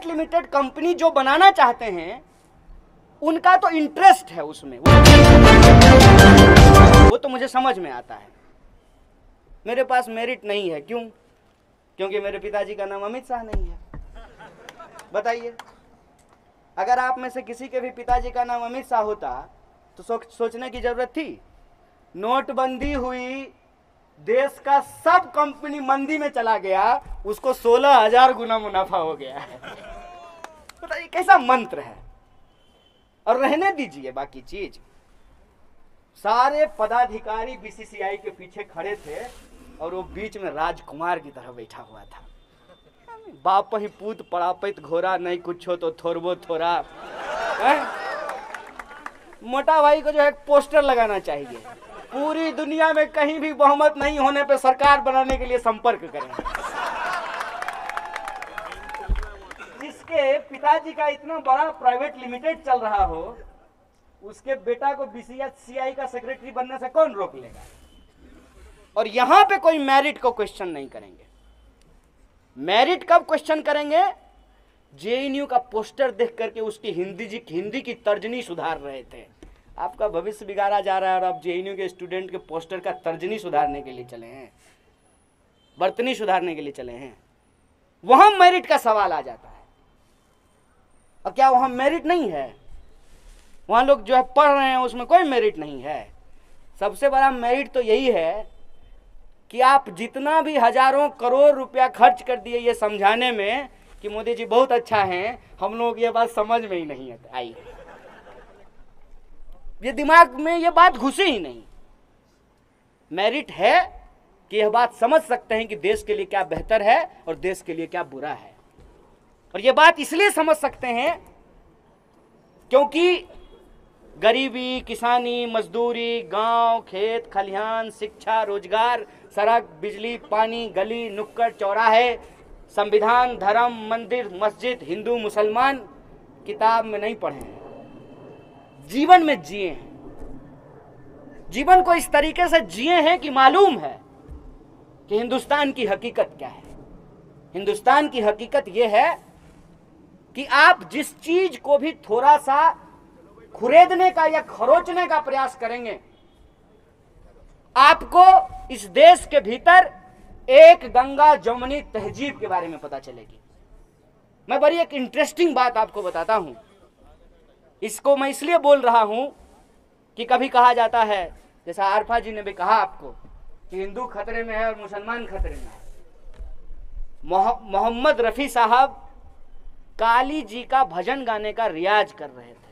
Private limited company जो बनाना चाहते हैं उनका तो इंटरेस्ट है उसमें, वो तो मुझे समझ में आता है। मेरे पास मेरिट नहीं है, क्यों? क्योंकि मेरे पिताजी का नाम अमित शाह नहीं है। बताइए, अगर आप में से किसी के भी पिताजी का नाम अमित शाह होता तो सोचने की जरूरत थी? नोटबंदी हुई, देश का सब कंपनी मंदी में चला गया, उसको 16,000 गुना मुनाफा हो गया है। बताइए कैसा मंत्र है। और रहने दीजिए बाकी चीज, सारे पदाधिकारी बीसीसीआई के पीछे खड़े थे और वो बीच में राजकुमार की तरह बैठा हुआ था। बाप ही पूत पड़ापित घोरा, नहीं कुछ हो तो थोरबो थोरा। मोटा भाई को जो है पोस्टर लगाना चाहिए, पूरी दुनिया में कहीं भी बहुमत नहीं होने पे सरकार बनाने के लिए संपर्क करें। जिसके पिताजी का इतना बड़ा प्राइवेट लिमिटेड चल रहा हो, उसके बेटा को बीसीसीआई का सेक्रेटरी बनने से कौन रोक लेगा? और यहां पे कोई मेरिट को क्वेश्चन नहीं करेंगे। मेरिट कब क्वेश्चन करेंगे? जेएनयू का पोस्टर देख करके उसकी हिंदी की तर्जनी सुधार रहे थे। आपका भविष्य बिगाड़ा जा रहा है और आप जेएनयू के स्टूडेंट के पोस्टर का तर्जनी सुधारने के लिए चले हैं, बर्तनी सुधारने के लिए चले हैं। वहां मेरिट का सवाल आ जाता है। और क्या वहां मेरिट नहीं है? वहां लोग जो है पढ़ रहे हैं, उसमें कोई मेरिट नहीं है। सबसे बड़ा मेरिट तो यही है कि आप जितना भी हजारों करोड़ रुपया खर्च कर दिए ये समझाने में कि मोदी जी बहुत अच्छा हैं, हम लोग ये बात समझ में ही नहीं आई, ये दिमाग में ये बात घुसी ही नहीं। मेरिट है कि यह बात समझ सकते हैं कि देश के लिए क्या बेहतर है और देश के लिए क्या बुरा है। और यह बात इसलिए समझ सकते हैं क्योंकि गरीबी, किसानी, मजदूरी, गांव, खेत, खलिहान, शिक्षा, रोजगार, सड़क, बिजली, पानी, गली, नुक्कड़, चौराहे, संविधान, धर्म, मंदिर, मस्जिद, हिंदू, मुसलमान किताब में नहीं पढ़े हैं, जीवन में जिए हैं। जीवन को इस तरीके से जिए हैं कि मालूम है कि हिंदुस्तान की हकीकत क्या है। हिंदुस्तान की हकीकत यह है कि आप जिस चीज को भी थोड़ा सा खुरेदने का या खरोचने का प्रयास करेंगे, आपको इस देश के भीतर एक गंगा जमुनी तहजीब के बारे में पता चलेगी। मैं बड़ी एक इंटरेस्टिंग बात आपको बताता हूं। इसको मैं इसलिए बोल रहा हूं कि कभी कहा जाता है, जैसा आरफा जी ने भी कहा आपको, कि हिंदू खतरे में है और मुसलमान खतरे में है। मोहम्मद रफी साहब काली जी का भजन गाने का रियाज कर रहे थे,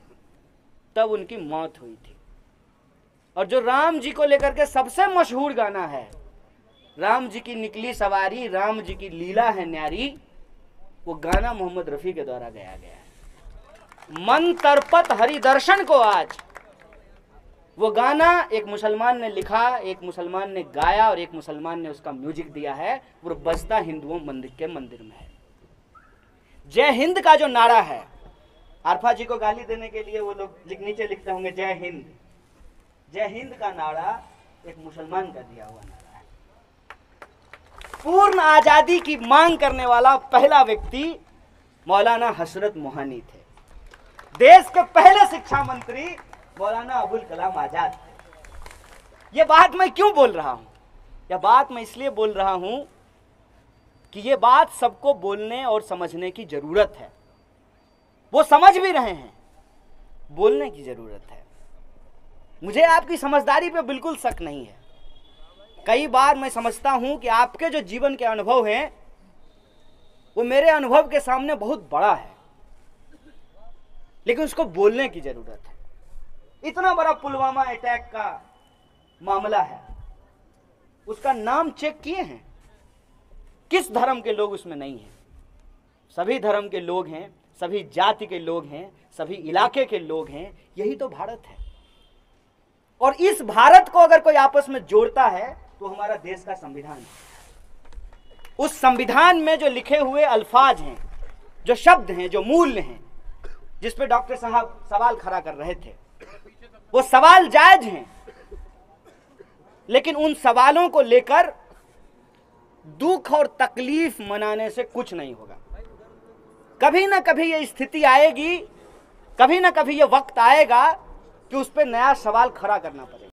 तब उनकी मौत हुई थी। और जो राम जी को लेकर के सबसे मशहूर गाना है, राम जी की निकली सवारी, राम जी की लीला है न्यारी, वो गाना मोहम्मद रफी के द्वारा गाया गया है। मन तरपत हरि दर्शन को आज, वो गाना एक मुसलमान ने लिखा, एक मुसलमान ने गाया और एक मुसलमान ने उसका म्यूजिक दिया है। वो बजता हिंदुओं के मंदिर में है। जय हिंद का जो नारा है, आरफा जी को गाली देने के लिए वो लोग नीचे लिखते होंगे जय हिंद। जय हिंद का नारा एक मुसलमान का दिया हुआ नारा है। पूर्ण आजादी की मांग करने वाला पहला व्यक्ति मौलाना हसरत मोहानी थे। देश के पहले शिक्षा मंत्री मौलाना अबुल कलाम आजाद थे। ये बात मैं क्यों बोल रहा हूं? यह बात मैं इसलिए बोल रहा हूं कि ये बात सबको बोलने और समझने की जरूरत है। वो समझ भी रहे हैं, बोलने की जरूरत है। मुझे आपकी समझदारी पे बिल्कुल शक नहीं है। कई बार मैं समझता हूं कि आपके जो जीवन के अनुभव हैं वो मेरे अनुभव के सामने बहुत बड़ा है, लेकिन उसको बोलने की जरूरत है। इतना बड़ा पुलवामा अटैक का मामला है, उसका नाम चेक किए हैं? किस धर्म के लोग उसमें नहीं हैं? सभी धर्म के लोग हैं, सभी जाति के लोग हैं, सभी इलाके के लोग हैं। यही तो भारत है। और इस भारत को अगर कोई आपस में जोड़ता है तो हमारा देश का संविधान है। उस संविधान में जो लिखे हुए अल्फाज हैं, जो शब्द हैं, जो मूल्य हैं, जिस पे डॉक्टर साहब सवाल खड़ा कर रहे थे, वो सवाल जायज हैं, लेकिन उन सवालों को लेकर दुख और तकलीफ मनाने से कुछ नहीं होगा। कभी ना कभी ये स्थिति आएगी, कभी ना कभी ये वक्त आएगा कि उस पर नया सवाल खड़ा करना पड़ेगा।